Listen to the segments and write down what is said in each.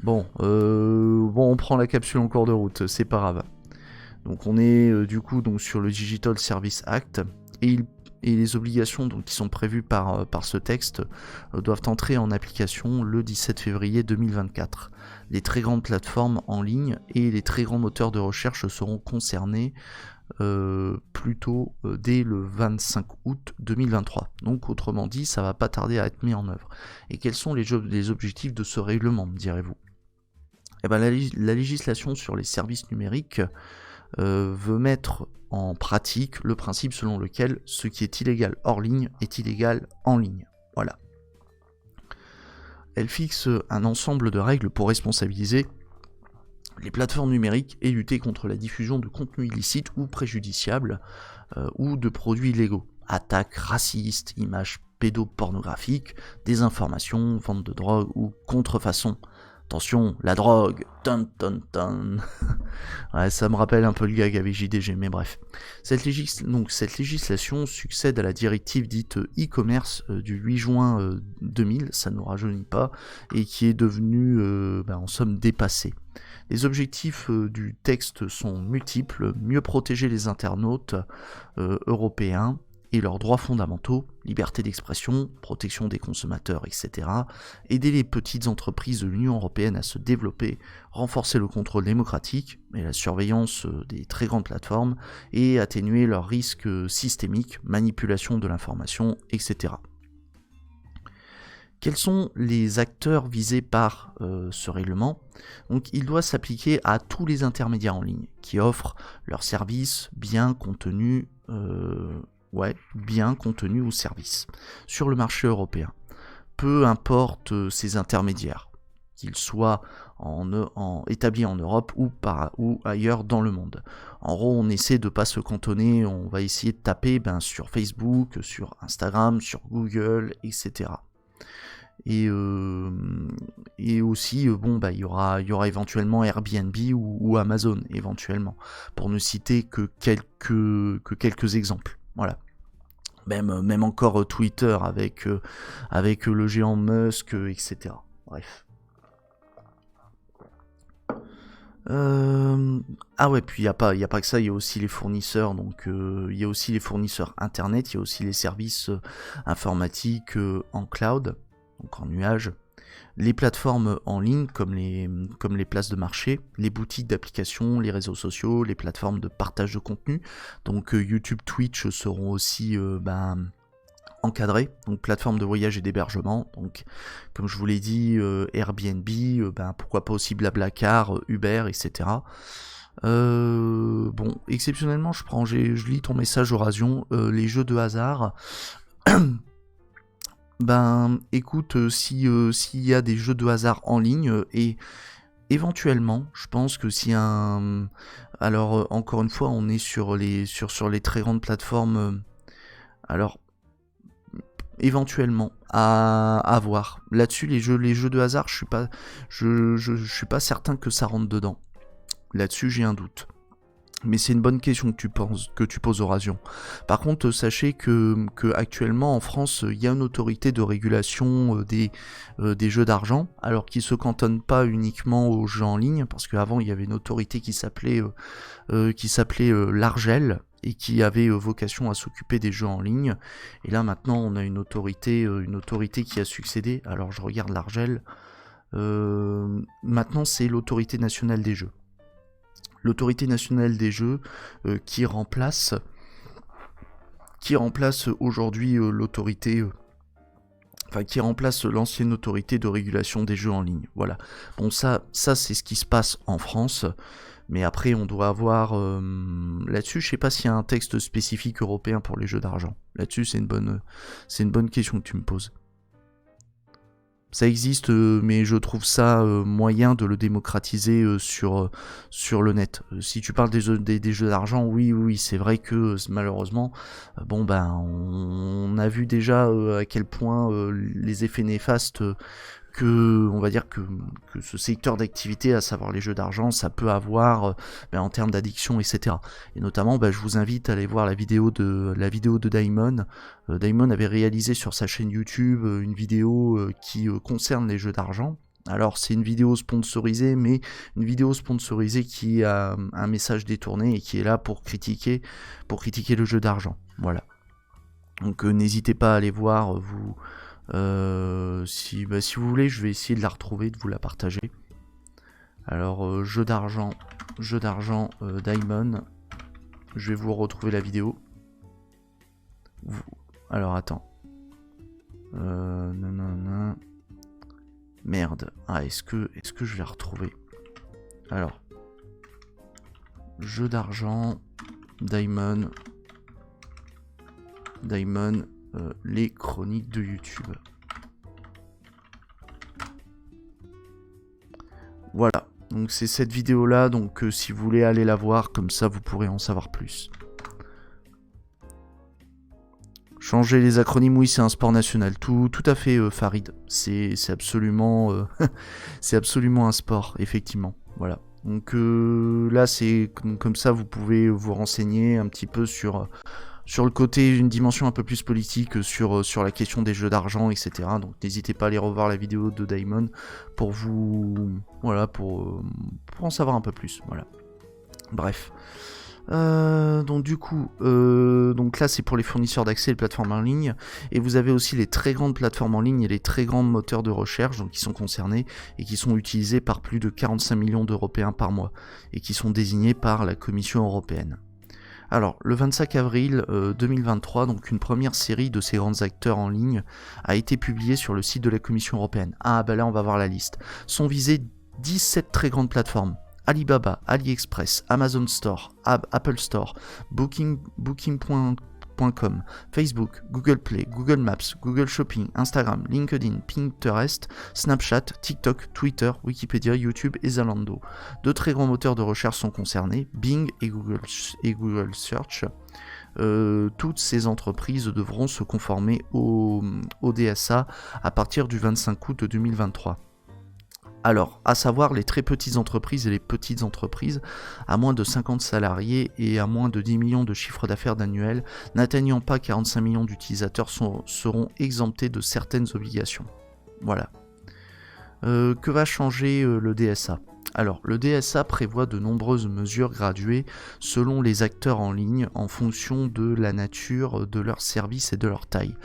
Bon, on prend la capsule en cours de route, c'est pas grave. Donc on est du coup donc sur le Digital Service Act et les obligations donc, qui sont prévues par ce texte doivent entrer en application le 17 février 2024. Les très grandes plateformes en ligne et les très grands moteurs de recherche seront concernés plutôt dès le 25 août 2023. Donc autrement dit, ça va pas tarder à être mis en œuvre. Et quels sont les objectifs de ce règlement, me direz-vous? Eh ben, la législation sur les services numériques veut mettre en pratique le principe selon lequel ce qui est illégal hors ligne est illégal en ligne. Voilà. Elle fixe un ensemble de règles pour responsabiliser les plateformes numériques et lutter contre la diffusion de contenus illicites ou préjudiciables ou de produits illégaux. Attaques racistes, images pédopornographiques, désinformation, vente de drogue ou contrefaçon. Attention, la drogue, ton ton ton. Ouais, ça me rappelle un peu le gag avec JDG, mais bref. Cette législation succède à la directive dite e-commerce du 8 juin 2000, ça ne nous rajeunit pas, et qui est devenue en somme dépassée. Les objectifs du texte sont multiples: mieux protéger les internautes européens et leurs droits fondamentaux, liberté d'expression, protection des consommateurs, etc. Aider les petites entreprises de l'Union européenne à se développer, renforcer le contrôle démocratique et la surveillance des très grandes plateformes et atténuer leurs risques systémiques, manipulation de l'information, etc. Quels sont les acteurs visés par ce règlement? Donc, il doit s'appliquer à tous les intermédiaires en ligne qui offrent leurs services, biens, contenus, ou services sur le marché européen. Peu importe ces intermédiaires, qu'ils soient établis en Europe ou ailleurs dans le monde. En gros, on essaie de ne pas se cantonner, on va essayer de taper sur Facebook, sur Instagram, sur Google, etc. Et aussi, il y aura éventuellement Airbnb ou Amazon, éventuellement, pour ne citer que quelques exemples. Voilà. Même encore Twitter avec le géant Musk, etc. Bref. Puis il y a pas que ça, il y a aussi les fournisseurs, donc il y a aussi les fournisseurs internet, il y a aussi les services informatiques en cloud, donc en nuage, les plateformes en ligne comme les places de marché, les boutiques d'applications, les réseaux sociaux, les plateformes de partage de contenu, donc YouTube, Twitch seront aussi encadrés, donc plateforme de voyage et d'hébergement, donc comme je vous l'ai dit, Airbnb, pourquoi pas aussi Blablacar, Uber, etc. Exceptionnellement, je lis ton message, Horasion, les jeux de hasard. Écoute, s'il y a des jeux de hasard en ligne, et éventuellement, je pense que si encore une fois, on est sur les très grandes plateformes, éventuellement à voir. Là-dessus, les jeux de hasard, je suis pas certain que ça rentre dedans. Là-dessus, j'ai un doute. Mais c'est une bonne question que tu poses, Horasion. Par contre, sachez que actuellement en France, il y a une autorité de régulation des jeux d'argent, alors qui se cantonne pas uniquement aux jeux en ligne, parce qu'avant il y avait une autorité qui s'appelait l'Argel, et qui avait vocation à s'occuper des jeux en ligne. Et là maintenant, on a une autorité qui a succédé. Alors je regarde l'Argel. Maintenant, c'est l'autorité nationale des jeux. L'autorité nationale des jeux qui remplace aujourd'hui l'autorité, qui remplace l'ancienne autorité de régulation des jeux en ligne. Voilà. Bon, ça c'est ce qui se passe en France, mais après on doit avoir là-dessus, je sais pas s'il y a un texte spécifique européen pour les jeux d'argent. Là-dessus, c'est une bonne question que tu me poses. Ça existe, mais je trouve ça moyen de le démocratiser sur le net. Si tu parles des jeux d'argent, oui, c'est vrai que malheureusement, on a vu déjà à quel point les effets néfastes on va dire que ce secteur d'activité, à savoir les jeux d'argent, ça peut avoir en termes d'addiction, etc. Et notamment, je vous invite à aller voir la vidéo de Daimon. Daimon avait réalisé sur sa chaîne YouTube une vidéo qui concerne les jeux d'argent. Alors c'est une vidéo sponsorisée, mais une vidéo sponsorisée qui a un message détourné et qui est là pour critiquer le jeu d'argent. Voilà. Donc n'hésitez pas à aller voir, vous, si vous voulez, je vais essayer de la retrouver, de vous la partager. Alors jeu d'argent Diamond, je vais vous retrouver la vidéo. Alors attends. Non. Merde. Ah, est-ce que je vais la retrouver? Alors. Jeu d'argent. Diamond. Les chroniques de YouTube. Voilà. Donc c'est cette vidéo là. Donc si vous voulez aller la voir, comme ça vous pourrez en savoir plus. Changer les acronymes, oui, c'est un sport national. Tout à fait, Farid. C'est absolument, c'est absolument un sport, effectivement. Voilà. Donc là, c'est comme ça, vous pouvez vous renseigner un petit peu sur le côté, une dimension un peu plus politique sur la question des jeux d'argent, etc. Donc n'hésitez pas à aller revoir la vidéo de Daimon pour en savoir un peu plus. Voilà. Bref. Donc du coup, donc là c'est pour les fournisseurs d'accès et les plateformes en ligne, et vous avez aussi les très grandes plateformes en ligne et les très grands moteurs de recherche donc, qui sont concernés et qui sont utilisés par plus de 45 millions d'Européens par mois et qui sont désignés par la Commission européenne. Alors, le 25 avril 2023, donc une première série de ces grands acteurs en ligne a été publiée sur le site de la Commission européenne. Ah bah là on va voir la liste. Sont visées 17 très grandes plateformes. Alibaba, AliExpress, Amazon Store, Apple Store, Booking.com, Facebook, Google Play, Google Maps, Google Shopping, Instagram, LinkedIn, Pinterest, Snapchat, TikTok, Twitter, Wikipédia, YouTube et Zalando. Deux très grands moteurs de recherche sont concernés, Bing et Google Search. Toutes ces entreprises devront se conformer au DSA à partir du 25 août 2023. Alors, à savoir les très petites entreprises et les petites entreprises à moins de 50 salariés et à moins de 10 millions de chiffre d'affaires d'annuel, n'atteignant pas 45 millions d'utilisateurs seront exemptés de certaines obligations. Voilà. Que va changer le DSA ? Alors, le DSA prévoit de nombreuses mesures graduées selon les acteurs en ligne en fonction de la nature de leurs services et de leur taille.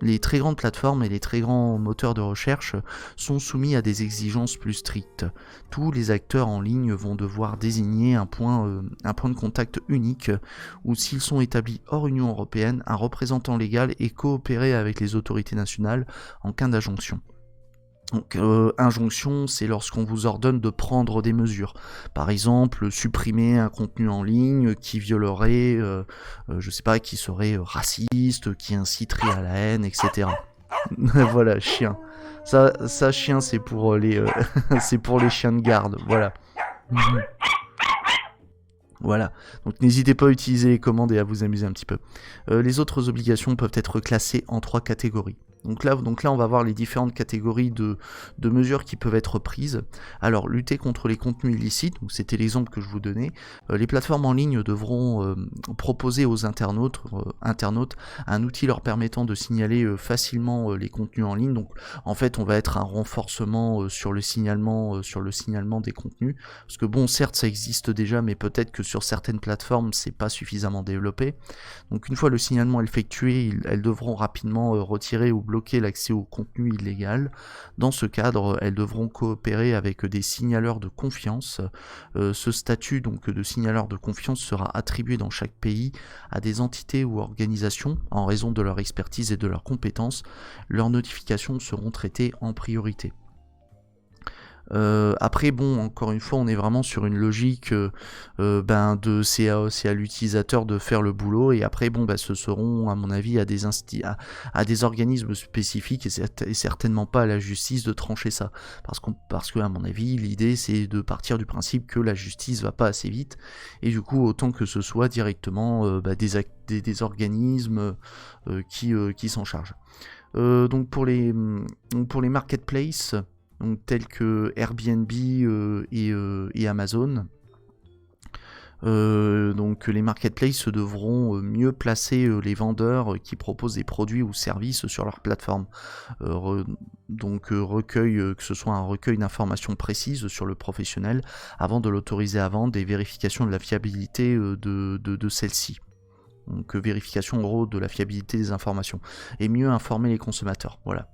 Les très grandes plateformes et les très grands moteurs de recherche sont soumis à des exigences plus strictes. Tous les acteurs en ligne vont devoir désigner un point de contact unique ou s'ils sont établis hors Union européenne, un représentant légal et coopérer avec les autorités nationales en cas d'injonction. Donc, injonction, c'est lorsqu'on vous ordonne de prendre des mesures. Par exemple, supprimer un contenu en ligne qui violerait, qui serait raciste, qui inciterait à la haine, etc. Voilà, chien. Ça, chien, c'est pour les, c'est pour les chiens de garde. Voilà. Voilà, donc n'hésitez pas à utiliser les commandes et à vous amuser un petit peu. Les autres obligations peuvent être classées en 3 catégories. Donc là, on va voir les différentes catégories de mesures qui peuvent être prises. Alors, lutter contre les contenus illicites, donc c'était l'exemple que je vous donnais. Les plateformes en ligne devront proposer aux internautes un outil leur permettant de signaler facilement les contenus en ligne. Donc, en fait, on va être un renforcement sur le signalement des contenus. Parce que bon, certes, ça existe déjà, mais peut-être que sur certaines plateformes, c'est pas suffisamment développé. Donc, une fois le signalement effectué, elles devront rapidement retirer ou bloquer l'accès au contenu illégal. Dans ce cadre, elles devront coopérer avec des signaleurs de confiance. Ce statut donc de signaleur de confiance sera attribué dans chaque pays à des entités ou organisations en raison de leur expertise et de leurs compétences. Leurs notifications seront traitées en priorité. Après bon, encore une fois, on est vraiment sur une logique c'est à l'utilisateur de faire le boulot, et après bon ce seront à mon avis à des organismes spécifiques et certainement pas à la justice de trancher ça, parce que à mon avis l'idée c'est de partir du principe que la justice va pas assez vite, et du coup autant que ce soit directement des organismes qui s'en chargent. Donc pour les marketplaces, donc tels que Airbnb et Amazon, Donc les marketplaces devront mieux placer les vendeurs qui proposent des produits ou services sur leur plateforme. Recueil, que ce soit un recueil d'informations précises sur le professionnel avant de l'autoriser à vendre et vérification de la fiabilité de celle-ci. Donc vérification en gros de la fiabilité des informations. Et mieux informer les consommateurs. Voilà.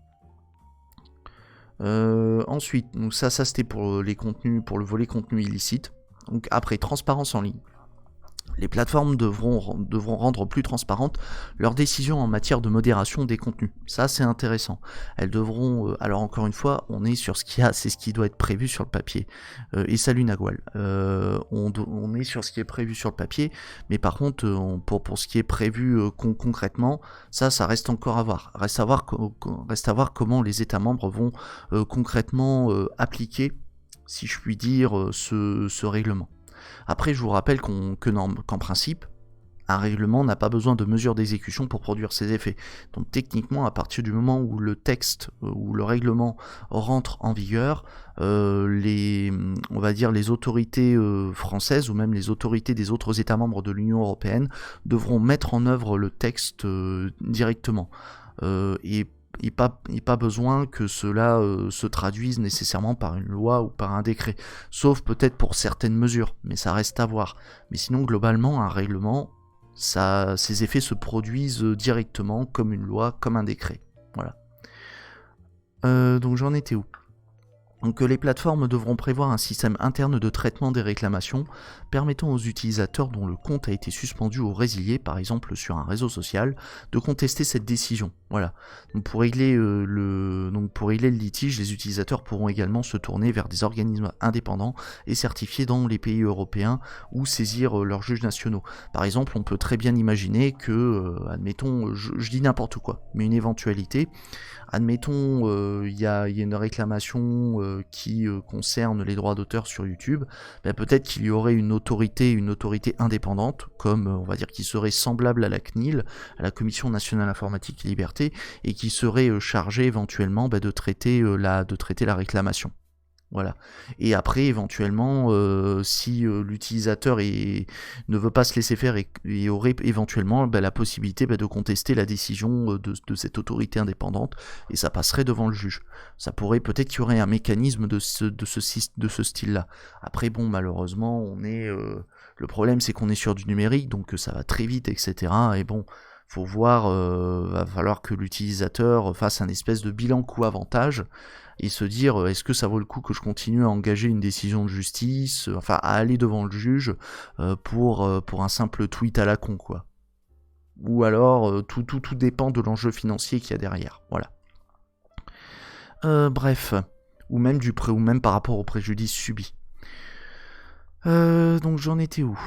Ensuite, donc ça c'était pour les contenus, pour le volet contenu illicite. Donc après, transparence en ligne. Les plateformes devront rendre plus transparentes leurs décisions en matière de modération des contenus. Ça, c'est intéressant. Elles devront, alors encore une fois, on est sur c'est ce qui doit être prévu sur le papier. Et salut Nagwal. On est sur ce qui est prévu sur le papier, mais par contre, pour ce qui est prévu concrètement, ça reste encore à voir. Reste à voir comment les États membres vont concrètement appliquer, si je puis dire, ce règlement. Après, je vous rappelle qu'en principe, un règlement n'a pas besoin de mesures d'exécution pour produire ses effets. Donc techniquement, à partir du moment où le texte ou le règlement rentre en vigueur, on va dire les autorités françaises ou même les autorités des autres États membres de l'Union européenne devront mettre en œuvre le texte directement. Et pas besoin que cela se traduise nécessairement par une loi ou par un décret, sauf peut-être pour certaines mesures, mais ça reste à voir. Mais sinon, globalement, un règlement, ses effets se produisent directement comme une loi, comme un décret. Voilà. Donc j'en étais où ? Donc les plateformes devront prévoir un système interne de traitement des réclamations permettant aux utilisateurs dont le compte a été suspendu ou résilié, par exemple sur un réseau social, de contester cette décision. Voilà. Donc pour régler le litige, les utilisateurs pourront également se tourner vers des organismes indépendants et certifiés dans les pays européens ou saisir leurs juges nationaux. Par exemple, on peut très bien imaginer que, admettons, je dis n'importe quoi, mais une éventualité, admettons, il y a une réclamation qui concerne les droits d'auteur sur YouTube, peut-être qu'il y aurait une autorité indépendante, comme on va dire qui serait semblable à la CNIL, à la Commission nationale informatique et liberté, et qui serait chargée éventuellement de traiter la réclamation. Voilà. Et après, éventuellement, si l'utilisateur ne veut pas se laisser faire et aurait éventuellement la possibilité de contester la décision de cette autorité indépendante, et ça passerait devant le juge. Ça pourrait, peut-être qu'il y aurait un mécanisme de ce style-là. Après, bon, malheureusement, le problème, c'est qu'on est sur du numérique, donc ça va très vite, etc. Et bon, faut voir, va falloir que l'utilisateur fasse un espèce de bilan coût-avantage et se dire est-ce que ça vaut le coup que je continue à engager une décision de justice, à aller devant le juge pour un simple tweet à la con, quoi. Ou alors tout dépend de l'enjeu financier qu'il y a derrière. Voilà. Bref, ou même par rapport au préjudice subi. Donc j'en étais où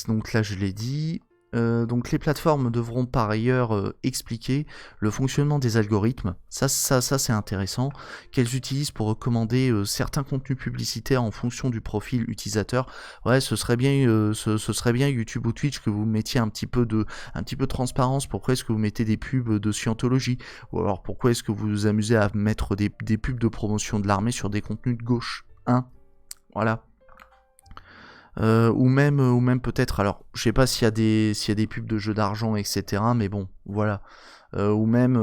donc là je l'ai dit. Donc les plateformes devront par ailleurs expliquer le fonctionnement des algorithmes, ça c'est intéressant, qu'elles utilisent pour recommander certains contenus publicitaires en fonction du profil utilisateur. Ouais, ce serait bien YouTube ou Twitch que vous mettiez un petit peu de transparence. Pourquoi est-ce que vous mettez des pubs de Scientologie, ou alors pourquoi est-ce que vous vous amusez à mettre des pubs de promotion de l'armée sur des contenus de gauche, hein? Voilà. Ou même peut-être, alors je sais pas s'il y a des pubs de jeux d'argent, etc., mais bon, voilà. Ou même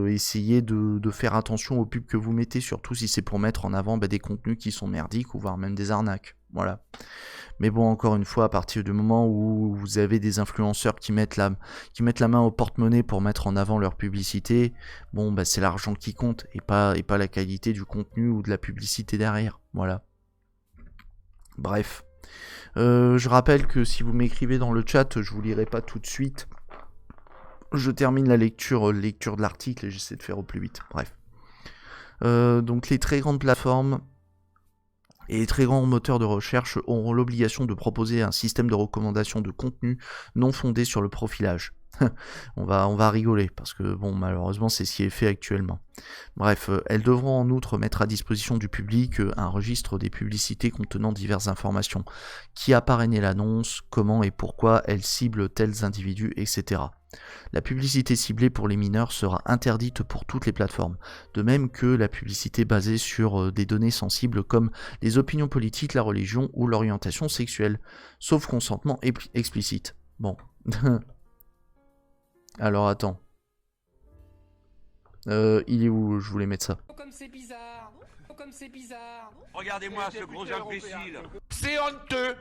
essayer de faire attention aux pubs que vous mettez, surtout si c'est pour mettre en avant des contenus qui sont merdiques ou voire même des arnaques. Voilà. Mais bon, encore une fois, à partir du moment où vous avez des influenceurs qui mettent la main au porte-monnaie pour mettre en avant leur publicité, bon, c'est l'argent qui compte et pas la qualité du contenu ou de la publicité derrière. Voilà. Bref. Je rappelle que si vous m'écrivez dans le chat, je vous lirai pas tout de suite. Je termine la lecture de l'article et j'essaie de faire au plus vite. Bref. Donc les très grandes plateformes et les très grands moteurs de recherche auront l'obligation de proposer un système de recommandation de contenu non fondé sur le profilage. On va rigoler, parce que bon, malheureusement, c'est ce qui est fait actuellement. Bref, elles devront en outre mettre à disposition du public un registre des publicités contenant diverses informations. Qui a parrainé l'annonce, comment et pourquoi elle cible tels individus, etc. La publicité ciblée pour les mineurs sera interdite pour toutes les plateformes, de même que la publicité basée sur des données sensibles comme les opinions politiques, la religion ou l'orientation sexuelle, sauf consentement explicite. Bon. Alors attends. Il est où? Je voulais mettre ça. Comme c'est bizarre. Comme c'est bizarre. Regardez-moi ce gros imbécile. C'est honteux.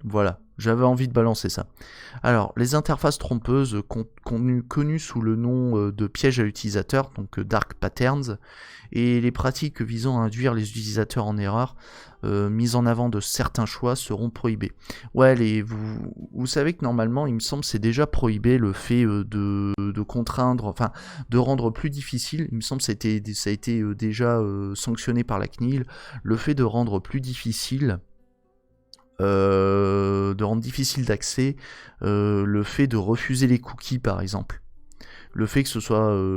Voilà, j'avais envie de balancer ça. Alors, les interfaces trompeuses connues sous le nom de pièges à utilisateurs, donc dark patterns, et les pratiques visant à induire les utilisateurs en erreur, mises en avant de certains choix, seront prohibées. Ouais, vous savez que normalement, il me semble, c'est déjà prohibé le fait de contraindre, enfin, de rendre plus difficile, il me semble que ça a été déjà sanctionné par la CNIL, le fait de rendre plus difficile d'accès, le fait de refuser les cookies par exemple, le fait que ce soit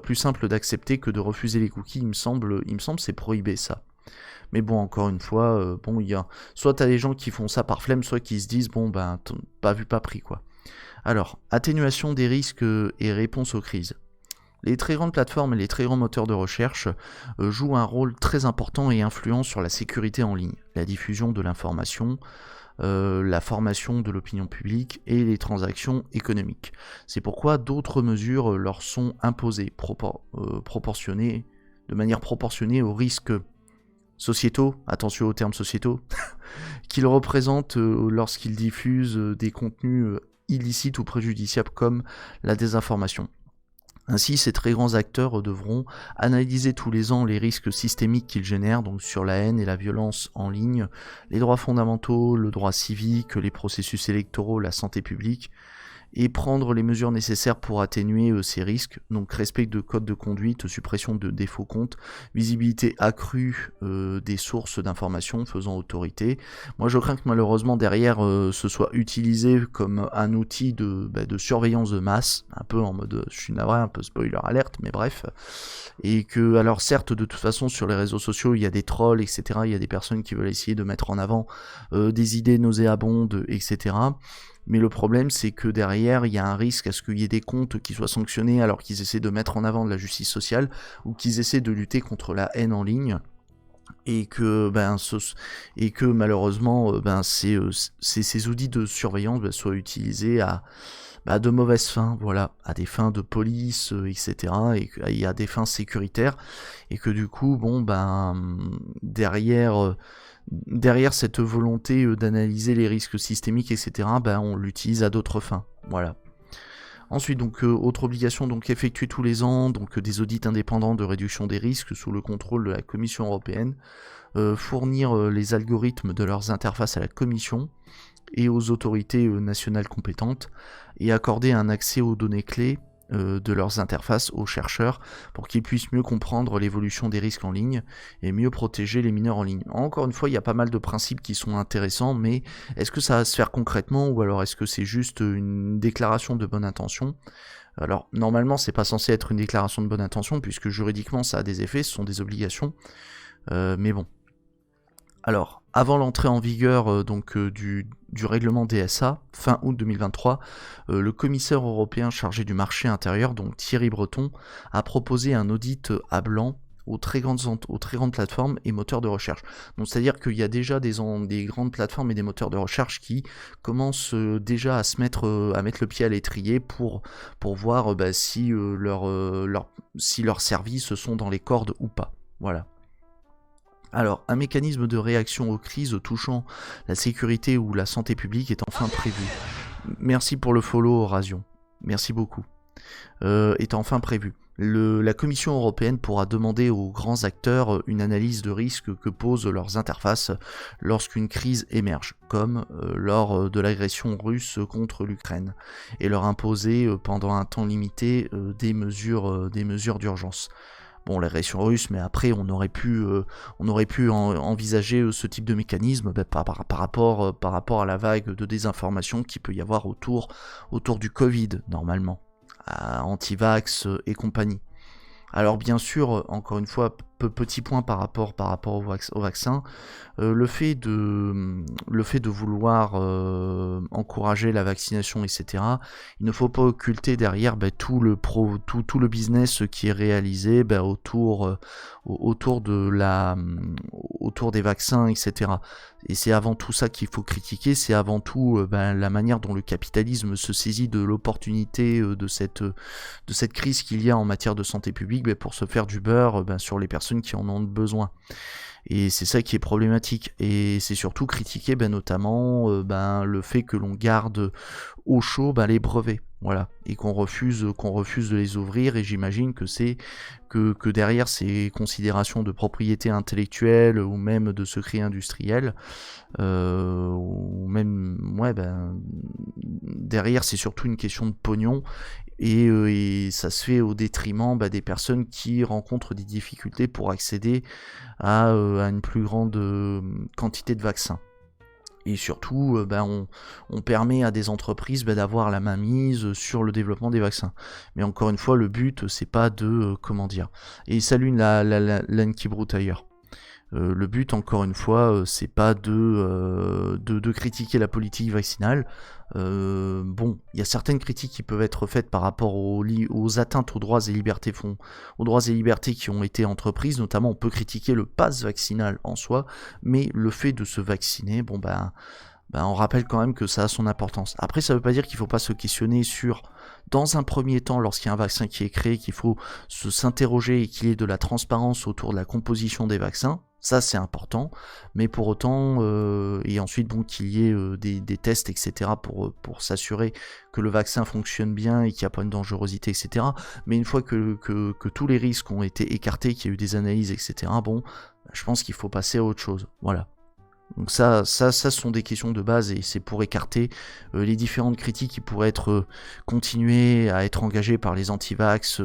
plus simple d'accepter que de refuser les cookies, il me semble c'est prohibé ça. Mais bon, encore une fois, bon, il y a soit t'as des gens qui font ça par flemme, soit qui se disent bon ben pas vu pas pris quoi. Alors, atténuation des risques et réponse aux crises. Les très grandes plateformes et les très grands moteurs de recherche jouent un rôle très important et influent sur la sécurité en ligne, la diffusion de l'information, la formation de l'opinion publique et les transactions économiques. C'est pourquoi d'autres mesures leur sont imposées, de manière proportionnée aux risques sociétaux, attention aux termes sociétaux, qu'ils représentent lorsqu'ils diffusent des contenus illicites ou préjudiciables comme la désinformation. Ainsi, ces très grands acteurs devront analyser tous les ans les risques systémiques qu'ils génèrent, donc sur la haine et la violence en ligne, les droits fondamentaux, le droit civique, les processus électoraux, la santé publique, et prendre les mesures nécessaires pour atténuer ces risques, donc respect de codes de conduite, suppression de défauts comptes, visibilité accrue des sources d'informations faisant autorité. Moi je crains que malheureusement derrière ce soit utilisé comme un outil de surveillance de masse, un peu en mode, je suis navré, un peu spoiler alerte, mais bref, et que, alors certes de toute façon sur les réseaux sociaux il y a des trolls, etc., il y a des personnes qui veulent essayer de mettre en avant des idées nauséabondes, etc., mais le problème c'est que derrière il y a un risque à ce qu'il y ait des comptes qui soient sanctionnés alors qu'ils essaient de mettre en avant de la justice sociale ou qu'ils essaient de lutter contre la haine en ligne, et que malheureusement ces outils de surveillance soient utilisés à de mauvaises fins, voilà, à des fins de police, etc., et à des fins sécuritaires, et que du coup derrière cette volonté d'analyser les risques systémiques, etc., on l'utilise à d'autres fins. Voilà. Ensuite, donc, autre obligation, donc effectuer tous les ans donc des audits indépendants de réduction des risques sous le contrôle de la Commission européenne, fournir les algorithmes de leurs interfaces à la Commission et aux autorités nationales compétentes, et accorder un accès aux données clés de leurs interfaces aux chercheurs pour qu'ils puissent mieux comprendre l'évolution des risques en ligne et mieux protéger les mineurs en ligne. Encore une fois, il y a pas mal de principes qui sont intéressants, mais est-ce que ça va se faire concrètement, ou alors est-ce que c'est juste une déclaration de bonne intention ? Alors normalement c'est pas censé être une déclaration de bonne intention puisque juridiquement ça a des effets, ce sont des obligations, mais bon. Alors, avant l'entrée en vigueur du règlement DSA, fin août 2023, le commissaire européen chargé du marché intérieur, donc Thierry Breton, a proposé un audit à blanc aux très grandes plateformes et moteurs de recherche. Donc c'est-à-dire qu'il y a déjà des grandes plateformes et des moteurs de recherche qui commencent déjà à mettre le pied à l'étrier pour voir si leurs services sont dans les cordes ou pas. Voilà. Alors, un mécanisme de réaction aux crises touchant la sécurité ou la santé publique est enfin prévu. Merci pour le follow, Horasion. Merci beaucoup. Est enfin prévu. La Commission européenne pourra demander aux grands acteurs une analyse de risque que posent leurs interfaces lorsqu'une crise émerge, comme lors de l'agression russe contre l'Ukraine, et leur imposer pendant un temps limité des mesures d'urgence. bon, l'agression russe, mais après on aurait pu envisager ce type de mécanisme par rapport à la vague de désinformation qu'il peut y avoir autour du Covid normalement, anti-vax et compagnie. Alors bien sûr, encore une fois, petit point par rapport au vaccin, le fait de vouloir encourager la vaccination, etc., il ne faut pas occulter derrière tout le business qui est réalisé autour des vaccins, etc. Et c'est avant tout ça qu'il faut critiquer, c'est avant tout la manière dont le capitalisme se saisit de l'opportunité de cette crise qu'il y a en matière de santé publique pour se faire du beurre sur les personnes qui en ont besoin. Et c'est ça qui est problématique. Et c'est surtout critiquer notamment le fait que l'on garde au chaud les brevets. Voilà. Et qu'on refuse de les ouvrir. Et j'imagine que c'est que derrière ces considérations de propriété intellectuelle ou même de secret industriel, ou même derrière c'est surtout une question de pognon. Et ça se fait au détriment des personnes qui rencontrent des difficultés pour accéder à une plus grande quantité de vaccins. Et surtout, on permet à des entreprises d'avoir la mainmise sur le développement des vaccins. Mais encore une fois, le but, c'est pas de... Et salut l'âne qui broute ailleurs. Le but, encore une fois, c'est pas de critiquer la politique vaccinale. Il y a certaines critiques qui peuvent être faites par rapport aux atteintes aux droits et libertés qui ont été entreprises. Notamment, on peut critiquer le pass vaccinal en soi, mais le fait de se vacciner, on rappelle quand même que ça a son importance. Après, ça veut pas dire qu'il faut pas se questionner sur, dans un premier temps, lorsqu'il y a un vaccin qui est créé, qu'il faut s'interroger et qu'il y ait de la transparence autour de la composition des vaccins. Ça, c'est important, mais pour autant, et ensuite qu'il y ait des tests, etc., pour s'assurer que le vaccin fonctionne bien et qu'il n'y a pas une dangerosité, etc. Mais une fois que tous les risques ont été écartés, qu'il y a eu des analyses, etc., je pense qu'il faut passer à autre chose. Voilà. Donc ça sont des questions de base et c'est pour écarter les différentes critiques qui pourraient être continuées à être engagées par les anti-vax,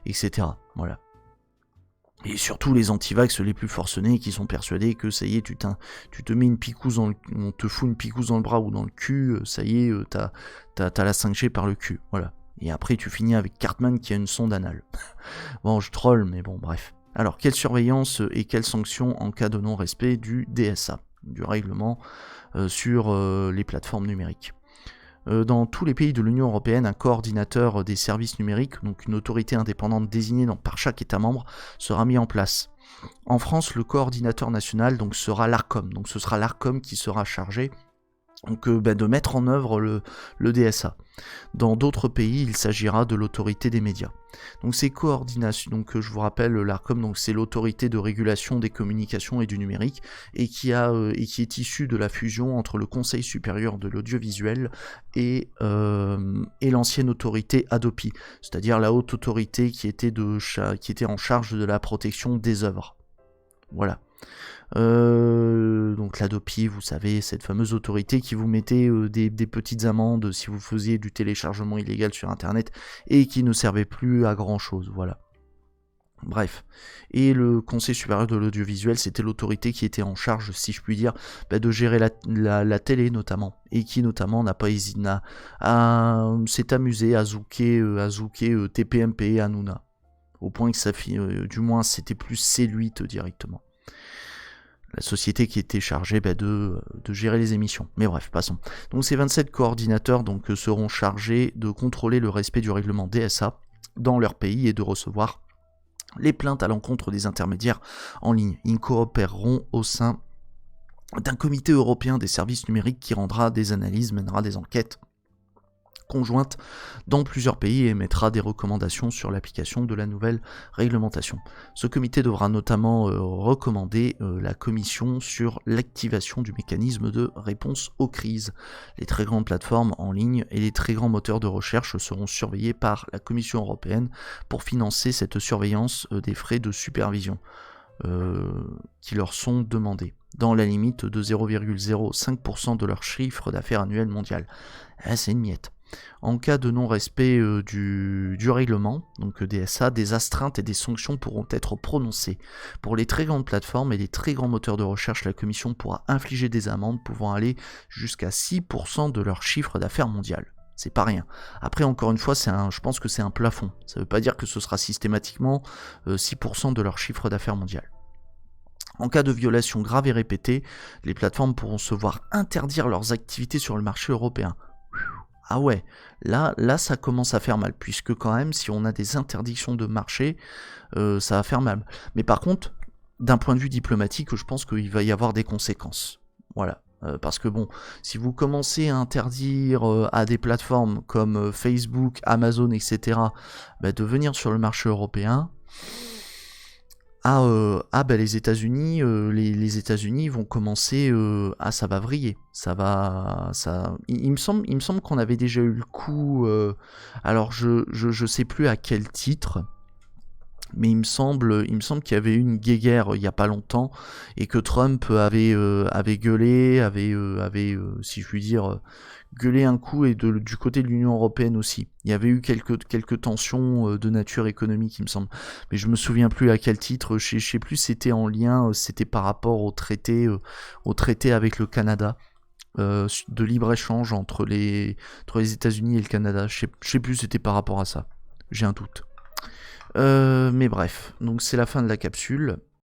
etc. Voilà. Et surtout les anti-vax les plus forcenés qui sont persuadés que ça y est, tu te mets une picouse on te fout une picouse dans le bras ou dans le cul, ça y est, t'as la 5G par le cul, voilà. Et après tu finis avec Cartman qui a une sonde anale. Bon, je troll, mais bon, bref. Alors, quelle surveillance et quelles sanctions en cas de non-respect du DSA, du règlement sur les plateformes numériques? Dans tous les pays de l'Union européenne, un coordinateur des services numériques, donc une autorité indépendante désignée par chaque État membre, sera mis en place. En France, le coordinateur national sera l'ARCOM. Donc ce sera l'ARCOM qui sera chargé de mettre en œuvre le DSA. Dans d'autres pays, il s'agira de l'autorité des médias. Donc ces coordinations, je vous rappelle, l'ARCOM, c'est l'autorité de régulation des communications et du numérique, et qui est issue de la fusion entre le Conseil supérieur de l'audiovisuel et l'ancienne autorité Hadopi, c'est-à-dire la haute autorité qui était en charge de la protection des œuvres. Voilà. Donc l'Hadopi, vous savez, cette fameuse autorité qui vous mettait des petites amendes si vous faisiez du téléchargement illégal sur internet et qui ne servait plus à grand chose, voilà. Bref. Et le Conseil supérieur de l'audiovisuel, c'était l'autorité qui était en charge, si je puis dire, de gérer la télé notamment, et qui notamment n'a pas hésité s'est amusé à zouker TPMP et Hanouna, au point que du moins c'était plus C8 directement. La société qui était chargée de gérer les émissions. Mais bref, passons. Donc ces 27 coordinateurs seront chargés de contrôler le respect du règlement DSA dans leur pays et de recevoir les plaintes à l'encontre des intermédiaires en ligne. Ils coopéreront au sein d'un comité européen des services numériques qui rendra des analyses, mènera des enquêtes conjointe dans plusieurs pays et émettra des recommandations sur l'application de la nouvelle réglementation. Ce comité devra notamment recommander la commission sur l'activation du mécanisme de réponse aux crises. Les très grandes plateformes en ligne et les très grands moteurs de recherche seront surveillés par la Commission européenne pour financer cette surveillance des frais de supervision. qui leur sont demandés, dans la limite de 0,05% de leur chiffre d'affaires annuel mondial. C'est une miette. En cas de non-respect du règlement, donc DSA, des astreintes et des sanctions pourront être prononcées. Pour les très grandes plateformes et les très grands moteurs de recherche, la commission pourra infliger des amendes pouvant aller jusqu'à 6% de leur chiffre d'affaires mondial. C'est pas rien. Après, encore une fois, je pense que c'est un plafond. Ça veut pas dire que ce sera systématiquement 6% de leur chiffre d'affaires mondial. En cas de violation grave et répétée, les plateformes pourront se voir interdire leurs activités sur le marché européen. Ah ouais, là ça commence à faire mal, puisque quand même, si on a des interdictions de marché, ça va faire mal. Mais par contre, d'un point de vue diplomatique, je pense qu'il va y avoir des conséquences. Voilà. Parce que bon, si vous commencez à interdire à des plateformes comme Facebook, Amazon, etc., de venir sur le marché européen, les États-Unis, les États-Unis vont commencer, ça va vriller, il me semble qu'on avait déjà eu le coup, alors je sais plus à quel titre. Mais il me semble qu'il y avait eu une guéguerre il y a pas longtemps et que Trump avait gueulé, si je puis dire, gueulé un coup, et du côté de l'Union européenne aussi. Il y avait eu quelques tensions de nature économique, il me semble. Mais je me souviens plus à quel titre, je sais plus si c'était en lien, c'était par rapport au traité avec le Canada. De libre-échange entre les États-Unis et le Canada. Je sais plus si c'était par rapport à ça. J'ai un doute. Mais bref, donc c'est la fin de la capsule.